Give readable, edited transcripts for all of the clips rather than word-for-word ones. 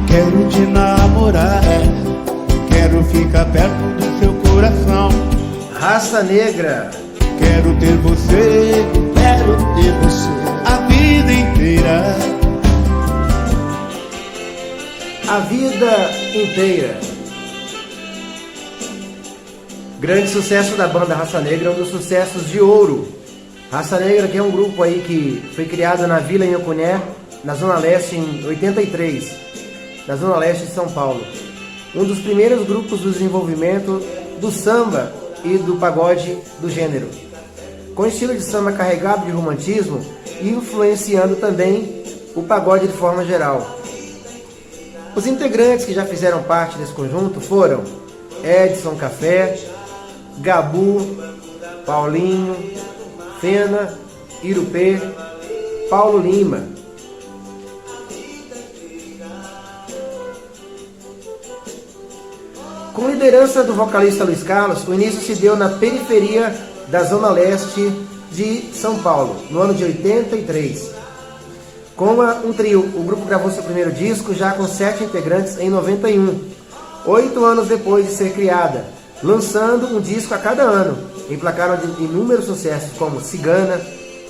Quero te namorar, quero ficar perto do seu coração. Raça Negra. Quero ter você a vida inteira. A vida inteira. Grande sucesso da banda Raça Negra, um dos sucessos de ouro. Raça Negra, que é um grupo aí que foi criado na Vila Inhocuné, na Zona Leste, em 83, na Zona Leste de São Paulo. Um dos primeiros grupos do desenvolvimento do samba e do pagode do gênero, com estilo de samba carregado de romantismo e influenciando também o pagode de forma geral. Os integrantes que já fizeram parte desse conjunto foram Edson Café, Gabu, Paulinho, Fena, Irupê, Paulo Lima. Com liderança do vocalista Luiz Carlos, o início se deu na periferia da Zona Leste de São Paulo, no ano de 83. Com um trio, o grupo gravou seu primeiro disco já com 7 integrantes em 91, 8 anos depois de ser criada, lançando um disco a cada ano. Emplacaram inúmeros sucessos como Cigana,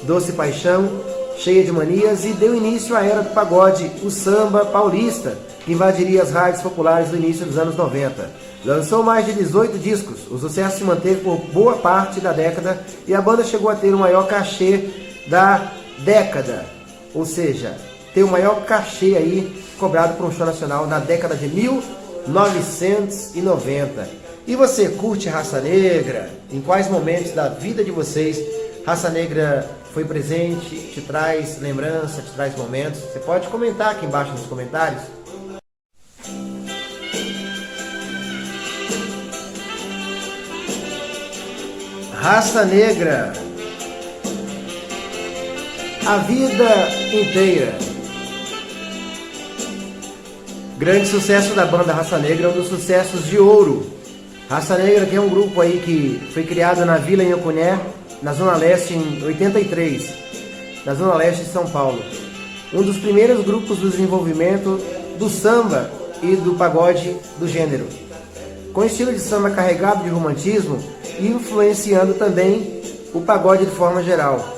Doce Paixão, Cheia de Manias, e deu início à era do pagode, o samba paulista, que invadiria as rádios populares do início dos anos 90. Lançou mais de 18 discos, o sucesso se manteve por boa parte da década e a banda chegou a ter o maior cachê da década, ou seja, ter o maior cachê aí cobrado por um show nacional na década de 1990. E você curte Raça Negra? Em quais momentos da vida de vocês Raça Negra foi presente, te traz lembrança, te traz momentos? Você pode comentar aqui embaixo nos comentários. Raça Negra. A vida inteira. Grande sucesso da banda Raça Negra, um dos sucessos de ouro. Raça Negra, que é um grupo aí que foi criado na Vila Inhocuné, na Zona Leste, em 83, na Zona Leste de São Paulo. Um dos primeiros grupos do desenvolvimento do samba e do pagode do gênero, com estilo de samba carregado de romantismo e influenciando também o pagode de forma geral.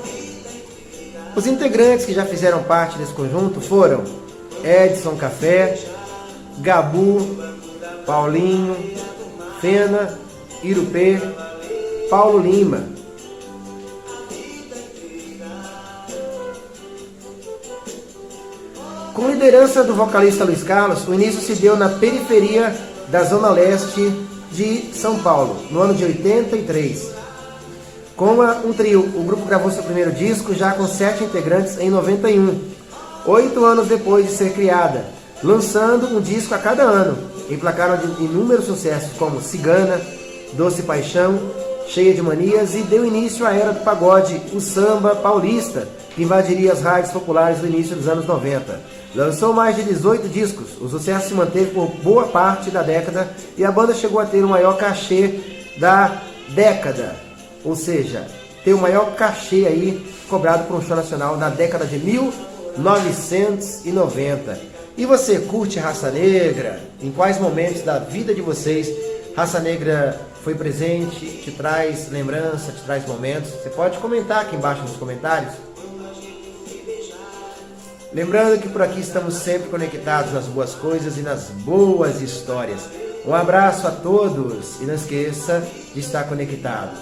Os integrantes que já fizeram parte desse conjunto foram Edson Café, Gabu, Paulinho, Fena, Irupê, Paulo Lima. Com liderança do vocalista Luiz Carlos, o início se deu na periferia da Zona Leste de São Paulo, no ano de 83. Com um trio, o grupo gravou seu primeiro disco já com 7 integrantes em 91, 8 anos depois de ser criada, lançando um disco a cada ano. Emplacaram inúmeros sucessos como Cigana, Doce Paixão, Cheia de Manias, e deu início à era do pagode, o samba paulista, que invadiria as rádios populares do início dos anos 90. Lançou mais de 18 discos, o sucesso se manteve por boa parte da década e a banda chegou a ter o maior cachê da década, ou seja, ter o maior cachê aí cobrado por um show nacional na década de 1990. E você curte Raça Negra? Em quais momentos da vida de vocês Raça Negra foi presente, te traz lembrança, te traz momentos? Você pode comentar aqui embaixo nos comentários. Lembrando que por aqui estamos sempre conectados nas boas coisas e nas boas histórias. Um abraço a todos e não esqueça de estar conectados.